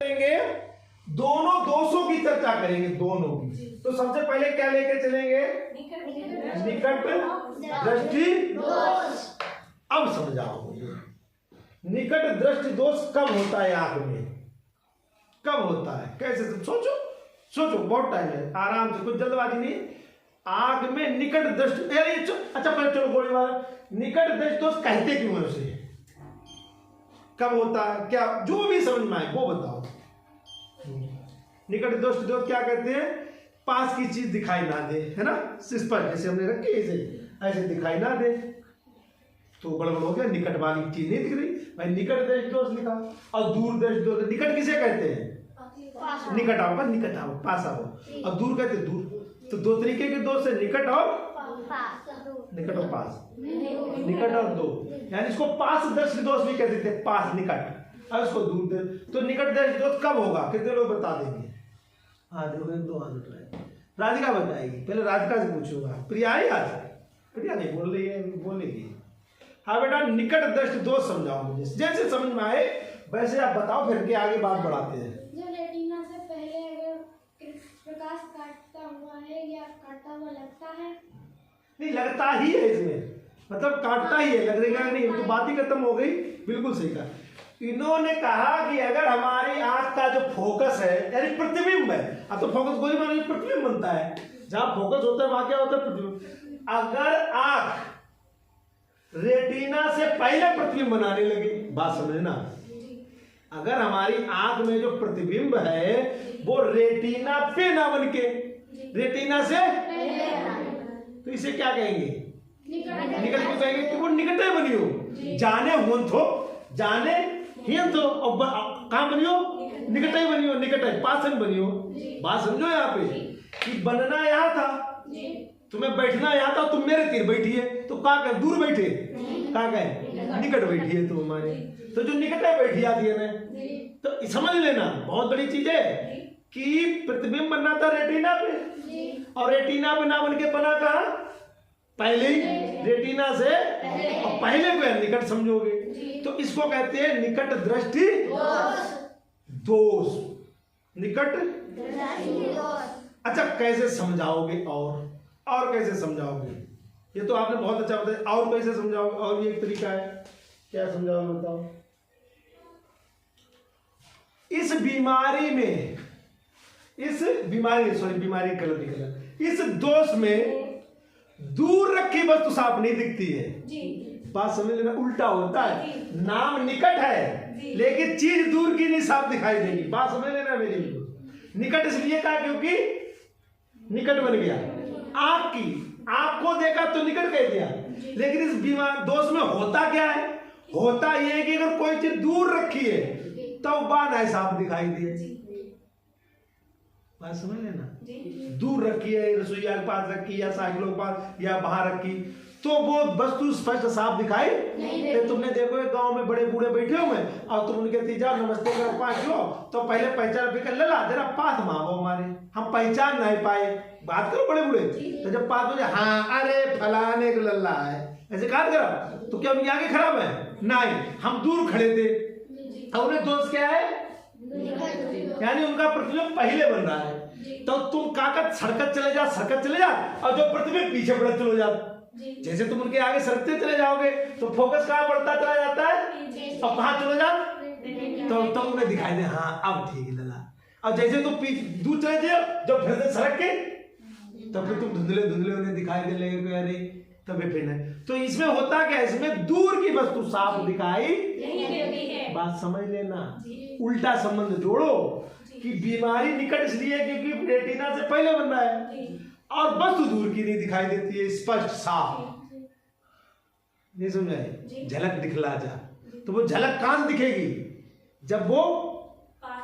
करेंगे दोनों दोषों की चर्चा करेंगे, दोनों की। तो सबसे पहले क्या लेके चलेंगे? निकट दृष्टि दोष। अब समझाओ मुझे, निकट दृष्टि दोष कब होता है आंख में, कब होता है, कैसे? सोचो सोचो, बहुत टाइम है, आराम से, कुछ जल्दबाजी नहीं। आंख में निकट दृष्टि, अच्छा पहले चलो गोली मार, निकट दृष्टि दोष कहते क्यों है उसे, कब होता है, क्या, जो भी समझ में आए वो बताओ। निकट दृष्टि दोष क्या कहते हैं? पास की चीज दिखाई ना दे, है ना, स्पष्ट, जैसे हमने रखी ऐसे दिखाई ना दे तो गड़बड़ हो गया, निकट वाली चीज नहीं दिख रही भाई, निकट दृष्टि दोष लिखा। और दूर दृष्टि दोष, निकट किसे कहते हैं? निकट आओ, निकट आओ, पास आओ। और दूर कहते दूर। तो दो तरीके के दोष है, निकट और निकट और पास, निकट और दूर, यानी इसको पास दृष्टि दोष भी कहते थे, पास निकट, और इसको दूर दे। तो निकट दृष्टि दोष कब होगा, कितने लोग बता देंगे? हाँ देखो, एक दो हाथ उठ रहे हैं। राधिका बताएगी, पहले राधिका से पूछूंगा। प्रिया आई आज? प्रिया नहीं बोल रही है, बोलेगी। हाँ बेटा, निकट दृष्टि दोष समझाओ मुझे, जैसे समझ में आए वैसे आप बताओ, फिर के आगे बात बढ़ाते हैं। जो रेटिना से पहले अगर प्रकाश काटता हुआ है या काटता हुआ लगता है, नहीं लगता ही है इसमें, मतलब काटता ही है, लगेगा नहीं, तो बात ही खत्म हो गई। बिल्कुल सही कहा। इन्होंने कहा कि अगर हमारी आंख का जो फोकस है, यानी प्रतिबिंब है, अब तो फोकस गोली मारने प्रतिबिंब बनता है, जहां फोकस होता है वहां क्या होता है? प्रतिबिंब। अगर आंख रेटिना से पहले प्रतिबिंब बनाने लगे, बात समझना, अगर हमारी आंख में जो प्रतिबिंब है वो रेटिना पे ना बन के रेटिना से, तो इसे क्या कहेंगे? निकट को कहेंगे कि वो निकट बनी हो, जाने हुआ तो जाने ही तो, और कहां बनी हो? निकट ही बनी हो, निकट है पासन बनी हो। बात समझो यहाँ पे कि बनना यहाँ था, तुम्हें बैठना यहाँ था, तुम मेरे तीर बैठी है, तो कहा कहे दूर बैठे, कहा कहे निकट बैठी है तुम हमारे, तो जो निकट है बैठी आती है ना। तो समझ लेना, बहुत बड़ी चीज है कि प्रतिबिंब बनना था रेटिना पे, और रेटिना पे ना बन के बना कहा? पहले ही रेटिना से, और पहले को निकट समझोगे, तो इसको कहते हैं निकट दृष्टि दोष, निकट। अच्छा कैसे समझाओगे, और कैसे समझाओगे? ये तो आपने बहुत अच्छा बताया, और कैसे समझाओगे? और भी एक तरीका है, क्या समझाओगे बताओ? इस बीमारी में, बीमारी गलत निकला, इस दोष में दूर रखी वस्तु साफ नहीं दिखती है। बात समझ लेना, उल्टा होता है, नाम निकट है लेकिन चीज दूर की नहीं साफ दिखाई देगी। बात समझ लेना मेरी। निकट इसलिए कहा क्योंकि निकट बन गया, आंख की, आंख को देखा तो निकट कह दिया, लेकिन इस बीमार दोष में होता क्या है? होता यह है कि अगर कोई चीज दूर रखी है तो बाद है साफ दिखाई दिए। बात समझ लेना, दूर रखी है, रसोईया के पास रखी या साइकिलों के पास या बाहर रखी, तो वो वस्तु स्पष्ट साफ दिखाई नहीं। तुमने देखो गांव में बड़े बूढ़े बैठे हुए हैं और तुम उनके तीजा नमस्ते करो, पास लो, तो पहले पहचान फिर लला जरा पास मांगो, हमारे हम पहचान नहीं पाए, बात करो बड़े बूढ़े, तो जब पास हो, हाँ अरे फलाने का लल्ला है, ऐसे कहा करो, तो क्या उनकी आगे खराब है? नहीं, हम दूर खड़े थे, और उन्हें दोष क्या है? यानी उनका प्रतिबिंब पहले बन रहा है, तो तुम काकत सरकत चले जा, और जो प्रतिबिंब पीछे बढ़त चलो जा। जैसे तुम उनके आगे सरकते चले जाओगे तो फोकस कहाँ बढ़ता चला जाता है, और कहाँ चले जा, तो उन्हें दिखाई दे, हाँ अब ठीक है लला। और जैसे तुम दूर चले जाओ, जब फिर से सरक के, तो फिर तुम धुंधले उन्हें दिखाई दे लगे, अरे तभी फिर नहीं। तो इसमें होता क्या, इसमें दूर की वस्तु साफ दिखाई, बात समझ लेना, उल्टा संबंध जोड़ो कि बीमारी निकट इसलिए क्योंकि रेटिना से पहले बन रहा है, और वस्तु दूर की नहीं दिखाई देती है, स्पष्ट साफ नहीं समझाए, झलक दिखला जा। तो वो झलक कहां से दिखेगी? जब वो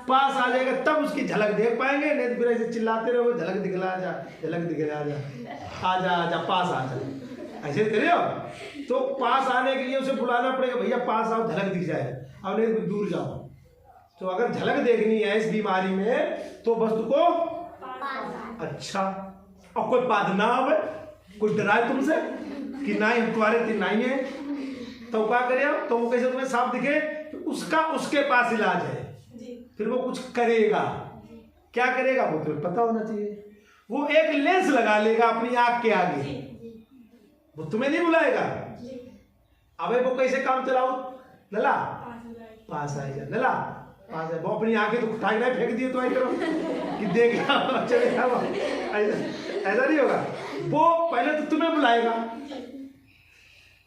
पास आ जाएगा तब उसकी झलक देख पाएंगे, नहीं तो फिर ऐसे चिल्लाते रहो झलक दिखला जा, झलक दिखला जा, आजा पास आ जा, ऐसे करे हो। तो पास आने के लिए उसे बुलाना पड़ेगा, भैया पास आओ, झलक दिख जाए, और नहीं तो दूर जाओ। तो अगर झलक देखनी है इस बीमारी में तो वस्तु को, अच्छा, और कोई बात ना आवे, कोई डराए तुमसे कि नहीं हम तुम्हारे तीन नहीं है, तो क्या करिए, तो वो कैसे तुम्हें साफ दिखे? तो उसका उसके पास इलाज है। फिर वो कुछ करेगा। क्या करेगा वो तुम्हें पता होना चाहिए। वो एक लेंस लगा लेगा अपनी आंख के आगे, वो तुम्हें नहीं बुलाएगा। अबे वो कैसे काम चलाओ, लला पास आएगा, लला पास है। वो अपनी आंखें तो उठा के फेंक दिए तो आई करो कि देख चलेगा, ऐसा नहीं होगा। वो पहले तो तुम्हें बुलाएगा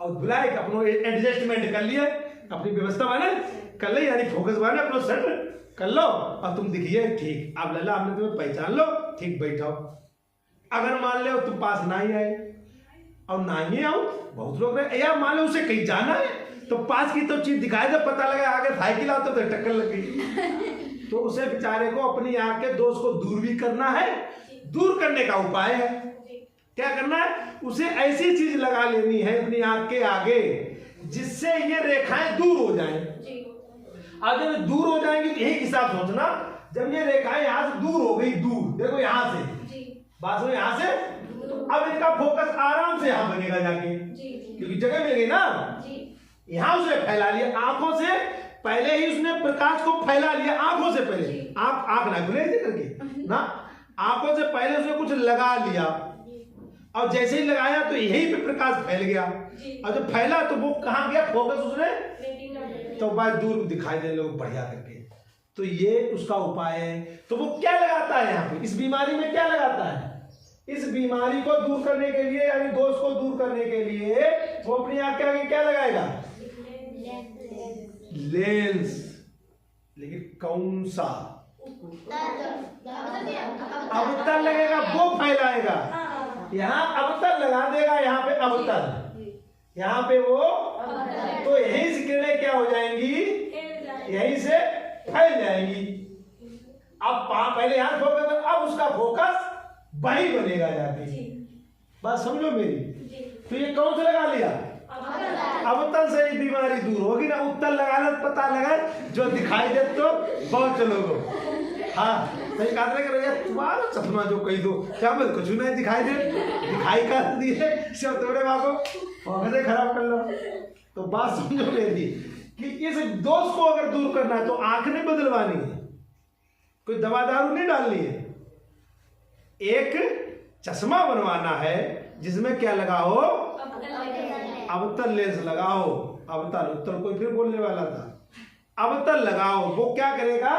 और बुलाएगा, अपनो एडजस्टमेंट कर लिए, अपनी व्यवस्था माने कर ले, यानी फोकस माने अपना सेट कर लो और तुम दिखिए ठीक। अब लला हमने तुम्हें पहचान लो, ठीक बैठाओ। अगर मान लो तुम पास ना ही आए और ना ही आओ, बहुत लोग रहे, या मान लो उसे कहीं जाना है तो पास की तो चीज दिखाई दे, पता लगा आगे साइकिल आओ तो टक्कर लग गई। तो उसे बेचारे को अपनी आंख के दोष को दूर भी करना है। दूर करने का उपाय है, क्या करना है, उसे ऐसी चीज लगा लेनी है अपनी आंख के आगे जिससे ये रेखाएं दूर हो जाएं। अब जब दूर हो जाएंगी तो यही हिसाब सोचना, जब ये रेखाएं यहाँ से दूर हो गई, दूर देखो यहाँ से बात में, यहाँ से अब इनका फोकस आराम से यहाँ बनेगा जाके, क्योंकि जगह मिल गई ना। यहाँ उसने फैला लिया, आंखों से पहले ही उसने प्रकाश को फैला लिया, आंखों से पहले। आंख ना खुले करके ना, आंखों से पहले उसने कुछ लगा लिया और जैसे ही लगाया तो यहीं पे प्रकाश फैल गया। और जब फैला तो वो कहाँ गया फोकस, उसने तो बात दूर दिखाई दे लोग बढ़िया करके। तो ये उसका उपाय है। तो वो क्या लगाता है यहाँ पे, इस बीमारी में क्या लगाता है, इस बीमारी को दूर करने के लिए, यानी दोष को दूर करने के लिए वो अपनी आंख के आगे क्या लगाएगा, लेंस। लेकिन कौन सा, अवतल लगेगा वो फैलाएगा। यहाँ अवतल लगा देगा, यहाँ पे अवतल, यहाँ पे वो, तो यहीं से किरणें क्या हो जाएंगी, यहीं से फैल जाएंगी। अब पहले यहाँ फोकस, अब उसका फोकस वही बनेगा जाके। बात समझो मेरी। तो ये कौन सा लगा लिया, अवतल से ही बीमारी दूर होगी ना। उत्तल लगाना पता लगा जो दिखाई दे तो बहुत चलोगे। हाँ सही कहा भैया, तुम्हारा चश्मा जो कही दो क्या बोल, कुछ नहीं दिखाई दे, दिखाई कर दिए सब तोड़े बाको फोकस खराब कर लो। तो बात समझो मेरी कि इस दोष को अगर दूर करना है तो आंख नहीं बदलवानी है, कोई दवा दारू नहीं डालनी है, एक चश्मा बनवाना है जिसमें क्या लगाओ, अवतल लेंस लगाओ। अवतल उत्तल कोई फिर बोलने वाला था, अवतल लगाओ। वो क्या करेगा,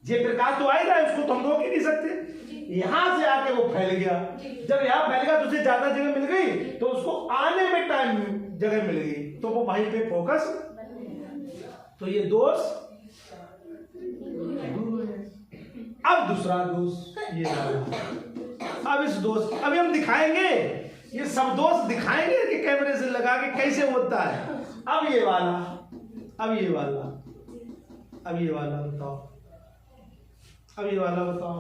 ये प्रकाश तो आ ही रहा है, उसको तो हम रोक ही नहीं सकते। यहां से आके वो फैल गया, जब यहाँ फैल गया तो उसे ज्यादा जगह मिल गई, तो उसको आने में टाइम जगह मिल गई, तो वो वहीं पे फोकस। तो ये दोष। अब दूसरा दोष ये, अब इस दोष अभी हम दिखाएंगे, ये सब दोष दिखाएंगे कि कैमरे से लगा के कैसे होता है। अब ये वाला, अब ये वाला, अब ये वाला बताओ, अब ये वाला बताओ।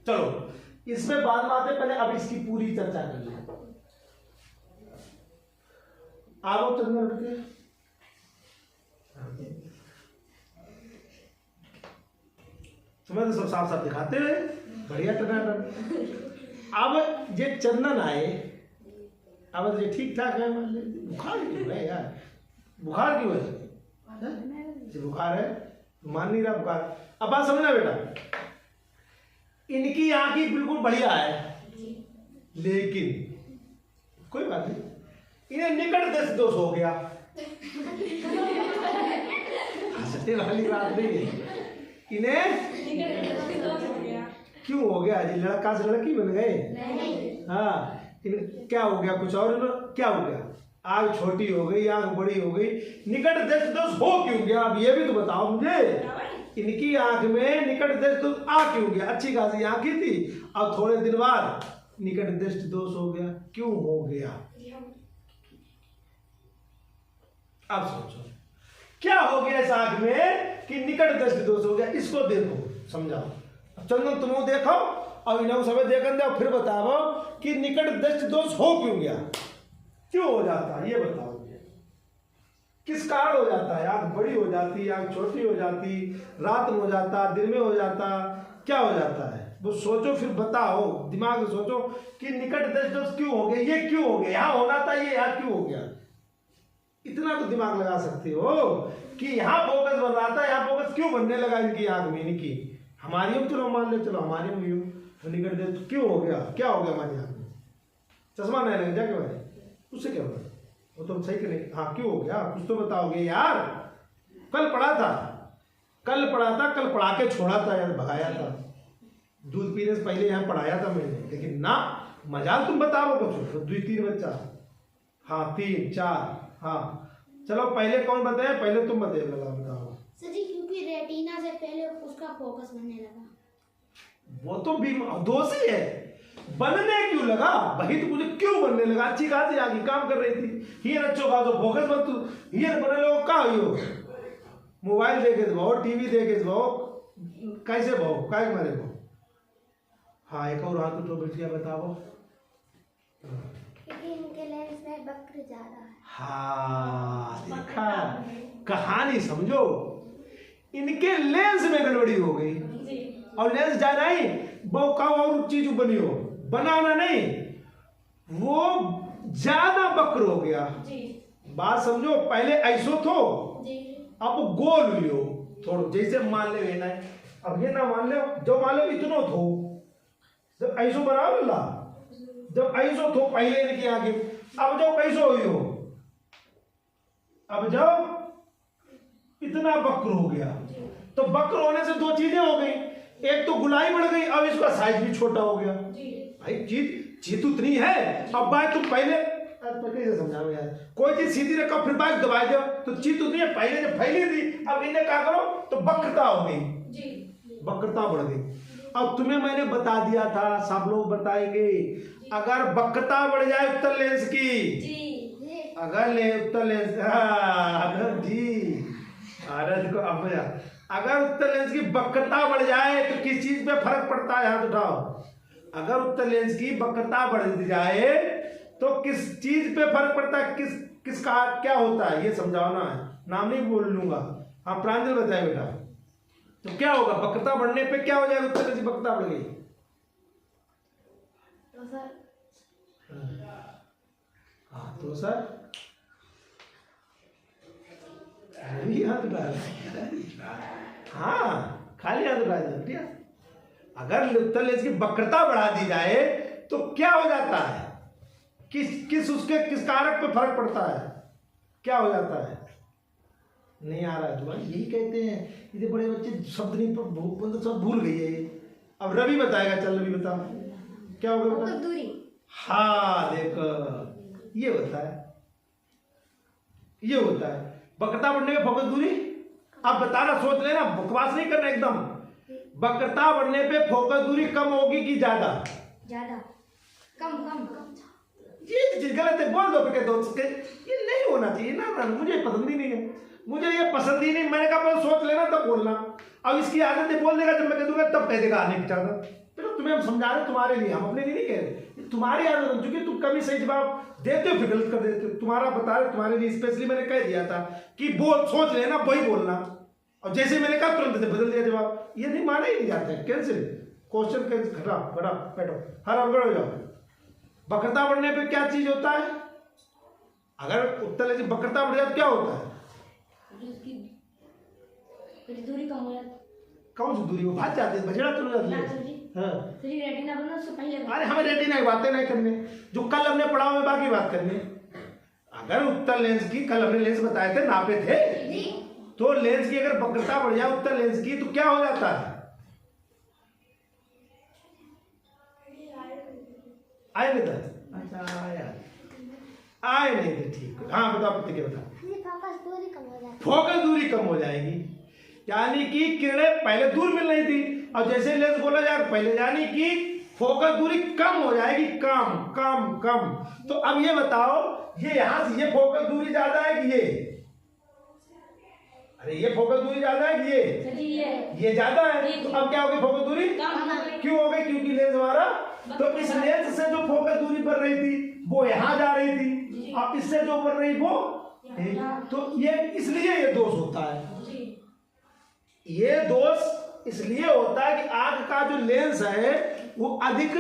चलो इसमें बाद में आते, पहले अब इसकी पूरी चर्चा कर लें। आओ चंद्र के तुम्हें तो सब साफ साफ दिखाते हुए बढ़िया टनाटन। अब ये चंदन आए, अब ये ठीक ठाक है, बुखार क्यों है यार, बुखार क्यों है, बुखार है, मान नहीं रहा बुखार। अब बात समझना बेटा, इनकी आंखें बिल्कुल बढ़िया है, लेकिन कोई बात नहीं, इन्हें निकट दृष्टि दोष हो गया। हंसने वाली बात नहीं है, इन्हें क्यों हो गया जी, लड़का से लड़की बन गए। हाँ इन्हें क्या हो गया, कुछ और क्या हो गया, आग छोटी हो गई, आग बड़ी हो गई, निकट दृष्टि दोष हो क्यों गया, अब ये भी तो बताओ मुझे। इनकी आंख में निकट दृष्टि दोष आ क्यों गया, अच्छी खासी आंखें थी, अब थोड़े दिन बाद निकट दृष्टि दोष हो गया, क्यों हो गया। अब सोचो क्या हो गया इस आंख में कि निकट दृष्टि दोष हो गया, इसको देखो समझाओ। चंदन तुम देखो और इन्हें समय देखने दो, फिर बताओ कि निकट दृष्टि दोष हो क्यों गया, क्यों हो जाता है ये बताओ, किस कारण हो जाता है। आंख बड़ी हो जाती, आंख छोटी हो जाती, रात में हो जाता, दिन में हो जाता, क्या हो जाता है वो सोचो, फिर बताओ, दिमाग से सोचो कि निकट दृष्टि दोष क्यों हो गया, ये क्यों हो गया, यहाँ होना था ये यहाँ क्यों हो गया, इतना तो दिमाग लगा सकते हो कि यहाँ फोकस बन रहा था, यहाँ फोकस क्यों बनने लगा इनकी आंख में, इनकी हमारी हो, चलो मान लो, चलो हमारी हुई हो तो निकट दे, तो क्यों हो गया, क्या हो गया हमारी आंख में, चश्मा नहीं लग जाके भाई, उससे क्या होगा, वो तो सही करेंगे, हाँ क्यों हो गया, कुछ तो बताओगे यार। कल पढ़ा था, कल पढ़ा के छोड़ा था यार, भगाया था, दूध पीने से पहले यहाँ पढ़ाया था मैंने, लेकिन ना मजाल तुम बताओ कुछ, तो 2-3 बच्चा, हाँ 3 4, हाँ चलो पहले कौन बताया, पहले तुम बताओ, बताओ। सर जी क्योंकि रेटिना से पहले उसका फोकस बनने लगा। वो तो दोष ही है, बनने क्यों लगा भाई, तो मुझे क्यों बनने लगा, अच्छी खासी आगे काम कर रही थी, हियर अच्छो का तो फोकस बन, तू हियर बने लोग का हो, मोबाइल देखे भाओ, टीवी देखे भाओ, कैसे भाओ, काय मारे भाओ। हाँ एक और हाथ तो बैठ गया, बताओ। क्योंकि इनके लेंस में वक्र ज्यादा है। हाँ देखा, कहानी समझो, इनके लेंस में गड़बड़ी हो गई, और लेंस जाना ही वो का और चीज बनी हो, बनाना नहीं, वो ज्यादा वक्र हो गया। बात समझो, पहले ऐसो थो, अब गोल हुई हो थोड़ा, जैसे मान ले ना, अब ये ना मान ले, जो मान लो इतनो थो, जब ऐसो बनाओ ला, जब ऐसो थो पहले इनके आगे, अब जो कैसो हुई हो, अब जब इतना वक्र हो गया, तो वक्र होने से 2 चीजें हो गई, एक तो गुलाई बढ़ गई, अब इसका साइज भी छोटा हो गया। भाई चीज उतनी है, अब बात तुम पहले कैसे समझाओ यार, कोई चीज सीधी रखो फिर बात दबा दो, तो चीज उतनी है, पहले जब फैली थी, अब इन्हें क्या करो तो वक्रता हो गई, वक्रता बढ़ गई। अब तुम्हें मैंने बता दिया था, सब लोग बताएंगे, अगर वक्रता बढ़ जाए उत्तल लेंस की, अगर उत्तल लेंस, आनंद जी, आनंद को अब अगर उत्तल लेंस की वक्रता बढ़ जाए तो किस चीज पे फर्क पड़ता है, हाथ उठाओ। अगर उत्तल लेंस की वक्रता बढ़ जाए तो किस चीज पे फर्क पड़ता है, किसका क्या होता है, ये समझाना है, नाम नहीं बोल लूंगा। हाँ प्रांजल बताए बेटा, तो क्या होगा, वक्रता बढ़ने पे क्या हो जाएगा, उत्तल लेंस की वक्रता बढ़ गई तो सर, हाँ तो सर हाथ डाल, हाँ खाली हाथ डाल दिया। अगर उत्तल लेंस की वक्रता बढ़ा दी जाए तो क्या हो जाता है, किस कारक पे फर्क पड़ता है, क्या हो जाता है, नहीं आ रहा है तुम्हारे, यही कहते हैं, ये बड़े बच्चे शब्द नहीं पर सब भूल गई है ये। अब रवि बताएगा, चल रवि बता क्या होगा बेटा, दूरी। हाँ देखो ये होता है, ये होता है वक्रता बढ़ने पे फोकस दूरी। अब बताना, सोच लेना, बकवास नहीं करना एकदम। वक्रता बढ़ने पे फोकस दूरी कम होगी कि ज्यादा, ज्यादा, कम कम कम। ये चीज गलत है, बोल दो बेटे दोस्त के, ये नहीं होना चाहिए ना, मुझे पसंद ही नहीं है, मुझे ये पसंद ही नहीं। मैंने कहा पहले सोच लेना तब बोलना, अब इसकी आदत है बोल देगा, जब मैं कह दूंगा तब कह देगा आने की चाहता। चलो तुम्हें हम समझा रहे, तुम्हारे लिए, हम अपने लिए नहीं कह रहे, तुम्हारी आदत है, क्योंकि तुम कभी सही जवाब देते हो फिर गलत कर देते हो, तुम्हारा बता रहे, तुम्हारे लिए स्पेशली मैंने कह दिया था कि बोल, सोच लेना वही बोलना, और जैसे मैंने कहा तुरंत बदल दिया जवाब, ये नहीं माना ही नहीं जाता है, कैंसिल, क्वेश्चन कैंसिल, घटा बैठो, हर अवगढ़ हो जाओ। वक्रता बढ़ने पे क्या चीज होता है, अगर उत्तल लेंस की वक्रता बढ़ जाए तो क्या होता है, दूरी कम हो जाती, कौन सी दूरी, वो भाग जाते हैं, भजड़ा चल जाती है। हाँ रेटिना बनना उससे पहले, अरे हमें रेटिना की बातें नहीं करने, जो कल हमने पढ़ा हुआ बाकी बात करनी। अगर उत्तल लेंस की, कल हमने लेंस बताए थे, नापे थे, तो लेंस की अगर वक्रता बढ़ जाए उत्तल लेंस की तो क्या हो जाता है, आए नहीं था, अच्छा आए नहीं थे, ठीक, हाँ बताओ क्या बता, फोकस दूरी कम हो जाती, फोकस दूरी कम हो जाएगी, यानी कि किरणें पहले दूर मिल रही थी, और जैसे लेंस बोला जाए पहले, यानी कि फोकस दूरी कम हो जाएगी, कम कम कम। तो अब ये बताओ, ये यहां से ये फोकस दूरी ज्यादा है कि ये, अरे ये फोकस दूरी ज्यादा है कि ये ज्यादा है, तो अब क्या हो गई फोकस दूरी, क्यों हो गई, क्योंकि लेंस हमारा, तो इस लेंस से जो फोकस दूरी बढ़ रही थी वो यहाँ जा रही थी, अब इससे जो बढ़ रही वो, तो ये इसलिए ये दोष होता है, ये दोष इसलिए होता है कि आंख का जो लेंस है वो अधिक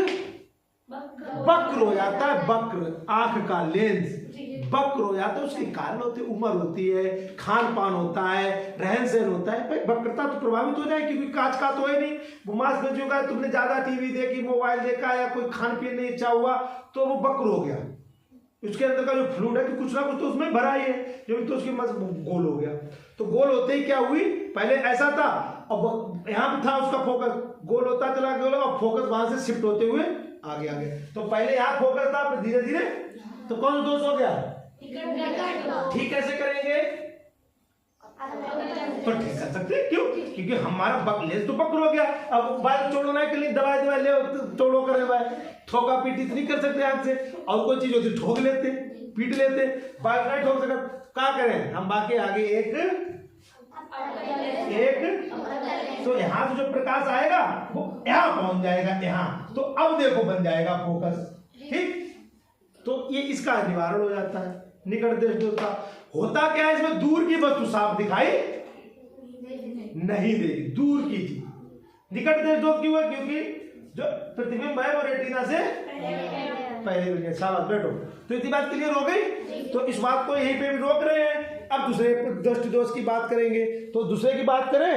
वक्र हो जाता है, वक्र, आंख का लेंस वक्र हो जाता है, उसके कारण होते, उम्र होती है, खान पान होता है, रहन सहन होता है, भाई वक्रता तो प्रभावित हो जाए, क्योंकि काच का तो है नहीं, मांसपेशियों का, तुमने ज्यादा टीवी देखी, मोबाइल देखा या कोई खान पीन नहीं अच्छा हुआ तो वो वक्र हो गया, उसके अंदर का जो फ्लूइड है कि कुछ ना कुछ तो उसमें भरा ही है, जो भी तो उसकी गोल हो गया। तो गोल होते ही क्या हुई, पहले ऐसा था, अब यहाँ पे था उसका फोकस, गोल होता चला गया और फोकस वहां से शिफ्ट होते हुए आगे आगे, तो पहले यहाँ फोकस था, फिर धीरे धीरे तो कौन दोष हो गया, ठीक कैसे करेंगे, तो ठीक कर सकते हैं, क्यों, क्योंकि हमारा लेंस तो वक्र हो गया, अब बाल तोड़ना के लिए दवाई ले तोड़ो करे भाई, ठोका पीट इतनी कर सकते हाथ से, और कोई चीज होती ठोक लेते, पीट लेते, बाल नहीं ठोक सकते, क्या करें हम, बाकी आगे एक तो यहाँ से जो प्रकाश आएगा वो यहाँ पहुंच जाएगा यहाँ, तो अब देखो बन जाएगा फोकस, ठीक, तो ये इसका निवारण हो जाता है। निकट देश दोष का होता क्या है, इसमें दूर की वस्तु साफ दिखाई नहीं देगी, दूर की चीज। निकट देश दोष क्यों है, क्योंकि जो प्रतिबिंब है वो रेटिना से पहले मिल गया। शाबाश बैठो, तो इतनी बात क्लियर हो गई, तो इस बात को यहीं पे भी रोक रहे हैं। अब दूसरे दृष्टि दोष की बात करेंगे, तो दूसरे की बात करें